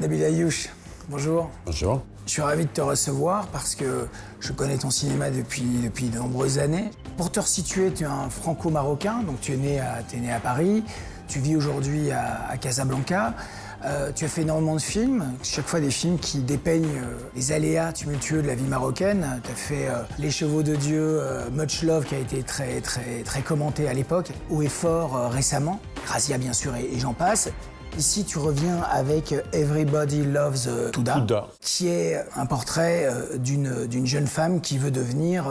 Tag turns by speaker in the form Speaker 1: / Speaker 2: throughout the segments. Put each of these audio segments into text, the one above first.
Speaker 1: Nabil Ayouch, bonjour.
Speaker 2: Bonjour.
Speaker 1: Je suis ravi de te recevoir parce que je connais ton cinéma depuis de nombreuses années. Pour te resituer, tu es un franco-marocain, donc tu es né à Paris, tu vis aujourd'hui à Casablanca. Tu as fait énormément de films, chaque fois des films qui dépeignent les aléas tumultueux de la vie marocaine. Tu as fait Les Chevaux de Dieu, Much Love, qui a été très commenté à l'époque, Haut et Fort récemment, Grazia bien sûr et j'en passe. Ici, tu reviens avec Everybody Loves Touda, qui est un portrait d'une jeune femme qui veut devenir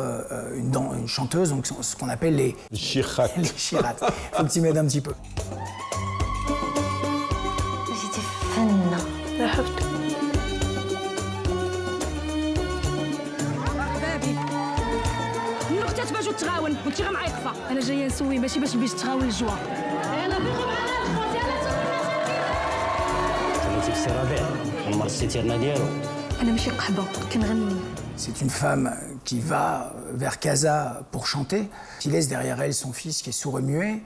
Speaker 1: une chanteuse, donc ce qu'on appelle les
Speaker 2: Chirats.
Speaker 1: Les chirats. Faut que tu m'aides un petit peu.
Speaker 3: تغاون وانتي غا معايا قفا انا جايه نسوي ماشي باش تغاون الجوا يلا بيخو معانا خوتي يلا
Speaker 4: خليتي في سي ربيع عمر السيتيرنا ديالو
Speaker 3: انا ماشي قحبه كنغني.
Speaker 1: C'est une femme qui va vers Casa pour chanter, qui laisse derrière elle son fils qui est sourd et muet,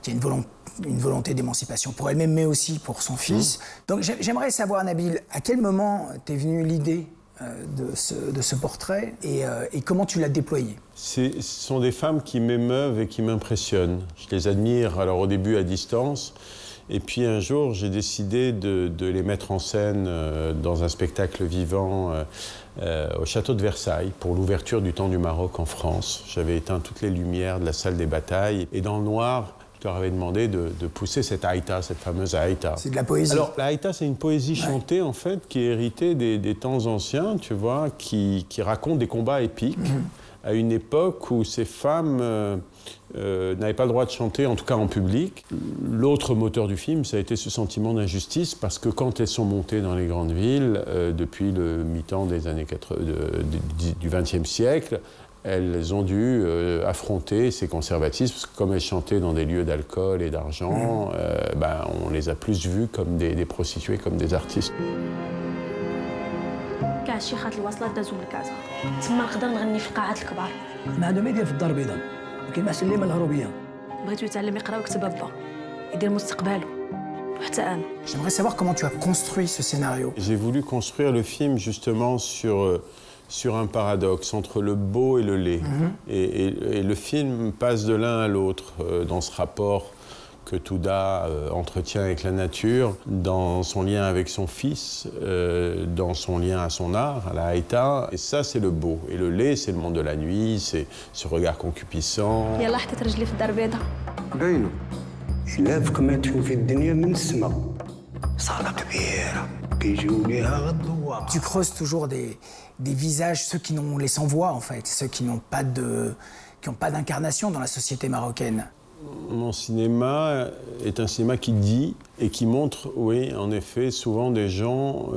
Speaker 1: qui a une volonté d'émancipation pour elle-même, mais aussi pour son fils. Donc j'aimerais savoir, Nabil, à quel moment t'es venue l'idée de ce portrait et comment tu l'as déployé?
Speaker 2: Ce sont des femmes qui m'émeuvent et qui m'impressionnent. Je les admire alors au début à distance, et puis un jour j'ai décidé de les mettre en scène dans un spectacle vivant au château de Versailles pour l'ouverture du Temps du Maroc en France. J'avais éteint toutes les lumières de la salle des batailles et dans le noir, je leur avais demandé de pousser cette haïta, cette fameuse haïta.
Speaker 1: C'est de la poésie.
Speaker 2: Alors, la haïta, c'est une poésie chantée, en fait, qui est héritée des temps anciens, tu vois, qui raconte des combats épiques à une époque où ces femmes n'avaient pas le droit de chanter, en tout cas en public. L'autre moteur du film, ça a été ce sentiment d'injustice, parce que quand elles sont montées dans les grandes villes, depuis le mi-temps des années du XXe siècle, elles ont dû affronter ces conservatismes, parce que comme elles chantaient dans des lieux d'alcool et d'argent, on les a plus vues comme des prostituées, comme des artistes.
Speaker 3: كاع الشيخات الواصلات دازو من كازا تما نقدر نغني في القاعات الكبار.
Speaker 5: ما عندهم يدير في الدار البيضاء، ما كاينش اللي من الهروبيه.
Speaker 3: بغيتو يتعلم يقرا ويكتب با يدير مستقبله وحتى انا.
Speaker 1: J'aimerais savoir comment tu as construit ce scénario.
Speaker 2: J'ai voulu construire le film justement sur un paradoxe entre le beau et le laid. Et le film passe de l'un à l'autre dans ce rapport que Touda entretient avec la nature, dans son lien avec son fils, dans son lien à son art, à la haïta. Et ça, c'est le beau. Et le laid, c'est le monde de la nuit, c'est ce regard concupiscent.
Speaker 3: يلا حطيت رجلي في الدار البيضاء.
Speaker 6: باينو إلا كما تشوف في الدنيا من السماء صالة كبيرة كيجيو ليها غدوة.
Speaker 1: Tu creuses toujours des visages, ceux qui n'ont les sans-voix en fait, ceux qui n'ont pas d'incarnation dans la société marocaine.
Speaker 2: Mon cinéma est un cinéma qui dit et qui montre, oui, en effet, souvent des gens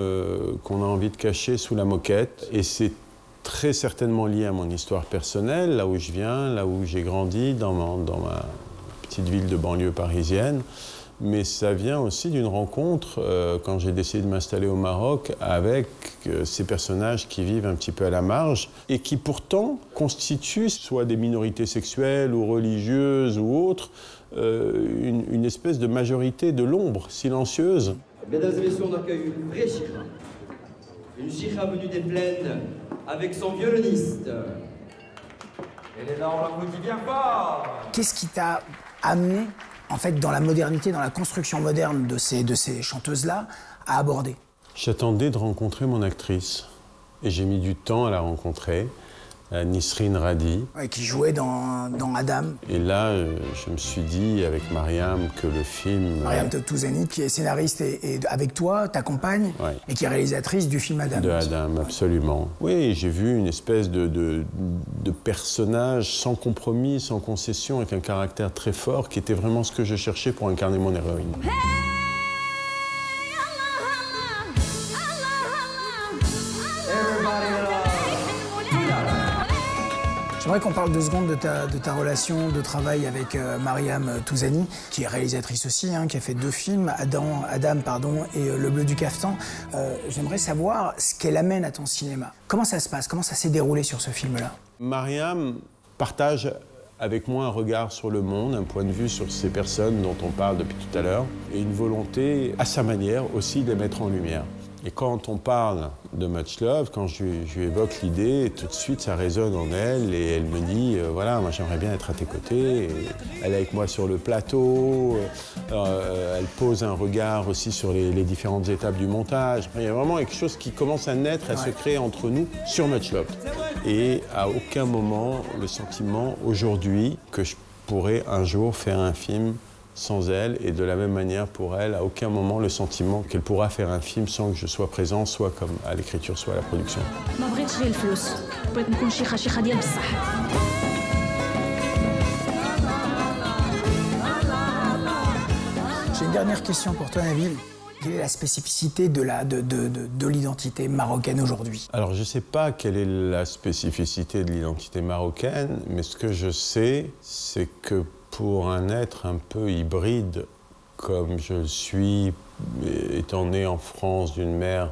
Speaker 2: qu'on a envie de cacher sous la moquette. Et c'est très certainement lié à mon histoire personnelle, là où je viens, là où j'ai grandi, dans ma petite ville de banlieue parisienne. Mais ça vient aussi d'une rencontre, quand j'ai décidé de m'installer au Maroc, avec ces personnages qui vivent un petit peu à la marge et qui pourtant constituent soit des minorités sexuelles ou religieuses ou autres, une espèce de majorité de l'ombre silencieuse.
Speaker 7: Mesdames et messieurs, on accueille une vraie chikha. Une chikha venue des plaines avec son violoniste. Elle est là, on l'applaudit bien fort.
Speaker 1: Qu'est-ce qui t'a amené en fait, dans la modernité, dans la construction moderne de ces chanteuses-là, à aborder?
Speaker 2: J'attendais de rencontrer mon actrice. Et j'ai mis du temps à la rencontrer, Nisrine Radi.
Speaker 1: Ouais, qui jouait dans Adam.
Speaker 2: Et là, je me suis dit, avec Mariam, que le film...
Speaker 1: Mariam Touzani, qui est scénariste et avec toi, t'accompagne, et qui est réalisatrice du film Adam.
Speaker 2: De Adam, absolument. Oui, j'ai vu une espèce de personnage sans compromis, sans concession, avec un caractère très fort, qui était vraiment ce que je cherchais pour incarner mon héroïne.
Speaker 1: J'aimerais qu'on parle 2 secondes de ta relation de travail avec Mariam Touzani, qui est réalisatrice aussi, qui a fait 2 films, Adam et Le Bleu du Caftan. J'aimerais savoir ce qu'elle amène à ton cinéma. Comment ça se passe? Comment ça s'est déroulé sur ce film-là?
Speaker 2: Mariam partage avec moi un regard sur le monde, un point de vue sur ces personnes dont on parle depuis tout à l'heure, et une volonté, à sa manière, aussi de les mettre en lumière. Et quand on parle de Much Love, quand je lui évoque l'idée, tout de suite ça résonne en elle et elle me dit voilà, moi j'aimerais bien être à tes côtés. Et elle est avec moi sur le plateau, elle pose un regard aussi sur les différentes étapes du montage. Il y a vraiment quelque chose qui commence à naître, à se créer entre nous sur Much Love. Et à aucun moment le sentiment aujourd'hui que je pourrais un jour faire un film sans elle, et de la même manière pour elle, à aucun moment le sentiment qu'elle pourra faire un film sans que je sois présent, soit comme à l'écriture, soit à la production.
Speaker 1: J'ai une dernière question pour toi, Nabil. Quelle est la spécificité de l'identité marocaine aujourd'hui?
Speaker 2: Alors, je ne sais pas quelle est la spécificité de l'identité marocaine, mais ce que je sais, c'est que pour un être un peu hybride, comme je le suis, étant né en France d'une mère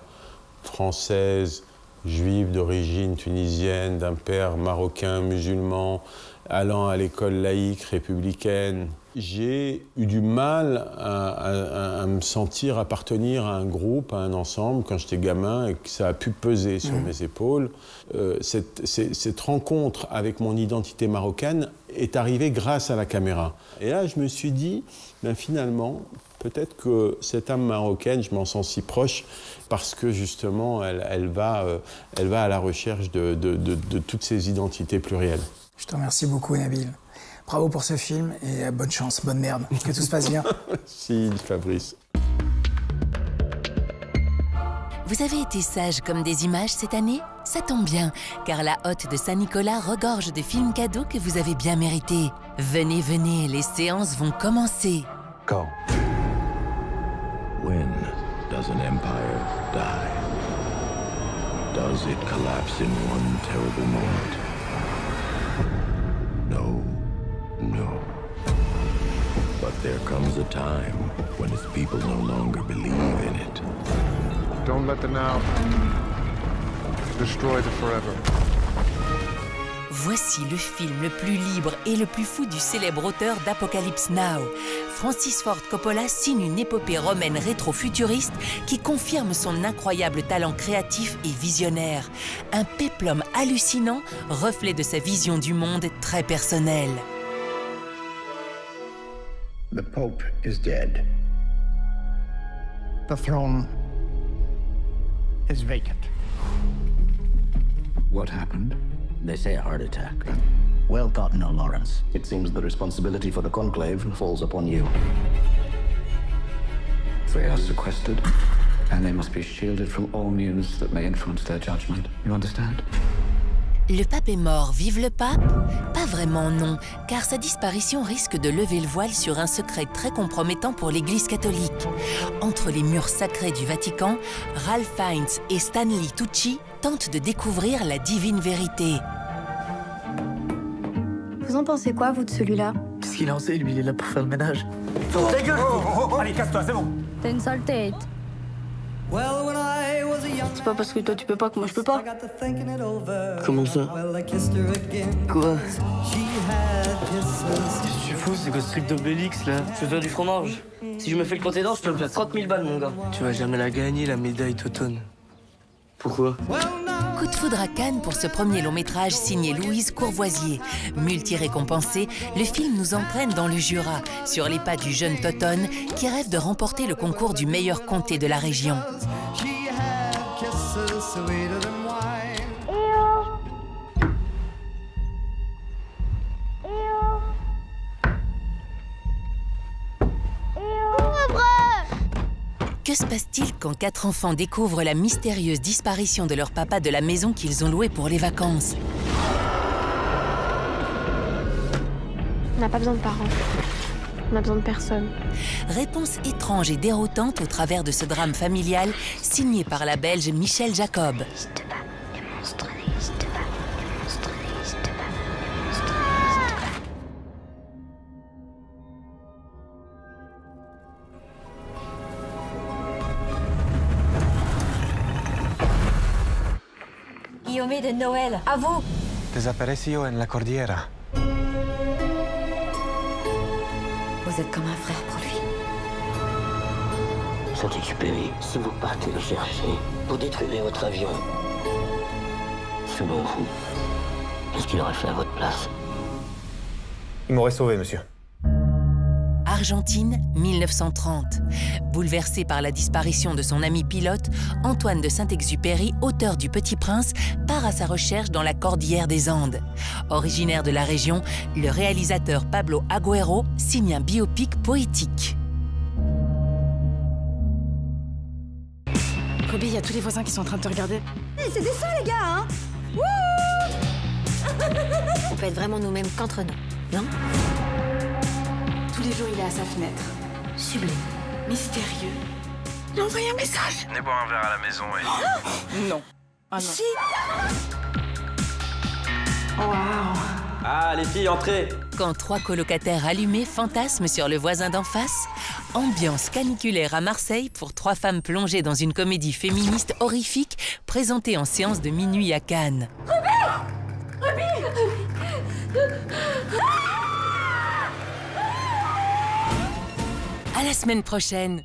Speaker 2: française, juive d'origine tunisienne, d'un père marocain, musulman, allant à l'école laïque, républicaine, j'ai eu du mal à me sentir appartenir à un groupe, à un ensemble, quand j'étais gamin, et que ça a pu peser sur mes épaules. Cette rencontre avec mon identité marocaine est arrivée grâce à la caméra. Et là, je me suis dit, ben finalement, peut-être que cette âme marocaine, je m'en sens si proche, parce que justement, elle va à la recherche de toutes ces identités plurielles.
Speaker 1: Je te remercie beaucoup, Nabil. Bravo pour ce film et bonne chance, bonne merde. Que tout se passe bien.
Speaker 2: Merci, Fabrice.
Speaker 8: Vous avez été sage comme des images cette année? Ça tombe bien, car la Hotte de Saint-Nicolas regorge de films cadeaux que vous avez bien mérités. Venez, venez, les séances vont commencer.
Speaker 6: Go.
Speaker 9: When does an empire die? Does it collapse in one terrible moment? No. No. But there comes a time when its people no longer believe in it.
Speaker 10: Don't let the now destroy the forever.
Speaker 8: Voici le film le plus libre et le plus fou du célèbre auteur d'Apocalypse Now. Francis Ford Coppola signe une épopée romaine rétro-futuriste qui confirme son incroyable talent créatif et visionnaire. Un péplum hallucinant, reflet de sa vision du monde très personnelle.
Speaker 6: The Pope is dead.
Speaker 11: The throne is vacant.
Speaker 12: What happened?
Speaker 4: They say a heart attack.
Speaker 12: Well gotten, Lawrence.
Speaker 4: It seems the responsibility for the conclave falls upon you.
Speaker 12: They are sequestered, and they must be shielded from all news that may influence their judgment. You understand?
Speaker 8: Le pape est mort, vive le pape? Pas vraiment non, car sa disparition risque de lever le voile sur un secret très compromettant pour l'Église catholique. Entre les murs sacrés du Vatican, Ralph Fiennes et Stanley Tucci tentent de découvrir la divine vérité.
Speaker 13: Vous en pensez quoi, vous, de celui-là?
Speaker 5: Qu'est-ce qu'il en sait, lui? Il est là pour faire le ménage.
Speaker 11: Ta gueule! Allez, casse-toi, c'est bon.
Speaker 13: T'as une sale tête.
Speaker 5: C'est pas parce que toi tu peux pas que moi je peux pas. Comment ça? Quoi? Qu'est-ce que tu fous? C'est quoi ce truc d'Obélix là?
Speaker 14: Je veux faire du fromage. Si je me fais le compter d'or, je peux me faire 30 000 balles, mon gars.
Speaker 5: Tu vas jamais la gagner, la médaille Totonne. Pourquoi?
Speaker 8: Coup de foudre à Cannes pour ce premier long-métrage signé Louise Courvoisier. Multi-récompensé, le film nous entraîne dans le Jura, sur les pas du jeune Totonne qui rêve de remporter le concours du meilleur comté de la région. Que se passe-t-il quand 4 enfants découvrent la mystérieuse disparition de leur papa de la maison qu'ils ont louée pour les vacances?
Speaker 13: On n'a pas besoin de parents. On a besoin de personne.
Speaker 8: Réponse étrange et déroutante au travers de ce drame familial signé par la Belge Michel Jacob.
Speaker 15: Guillaume de Noël, à vous!
Speaker 11: Desapareció en la cordillera.
Speaker 15: Vous êtes comme un frère pour lui.
Speaker 4: Saint-Exupéry, si vous partez le chercher, vous détruirez votre avion. Selon vous, qu'est-ce qu'il aurait fait à votre place?
Speaker 11: Il m'aurait sauvé, monsieur.
Speaker 8: Argentine, 1930. Bouleversé par la disparition de son ami pilote, Antoine de Saint-Exupéry, auteur du Petit Prince, part à sa recherche dans la cordillère des Andes. Originaire de la région, le réalisateur Pablo Agüero signe un biopic poétique.
Speaker 3: Kobe, il y a tous les voisins qui sont en train de te regarder.
Speaker 15: Hey, c'est des ça, les gars, hein. On peut être vraiment nous-mêmes qu'entre nous, non?
Speaker 3: Tous les jours, il est à sa fenêtre. Sublime. Mystérieux. Il a envoyé un message.
Speaker 16: Venez boire un verre à la maison et...
Speaker 3: Non. Ah non.
Speaker 15: Si.
Speaker 3: Oh, waouh.
Speaker 7: Ah, les filles, entrez.
Speaker 8: Quand 3 colocataires allumés fantasment sur le voisin d'en face, ambiance caniculaire à Marseille pour 3 femmes plongées dans une comédie féministe horrifique présentée en séance de minuit à Cannes. À la semaine prochaine.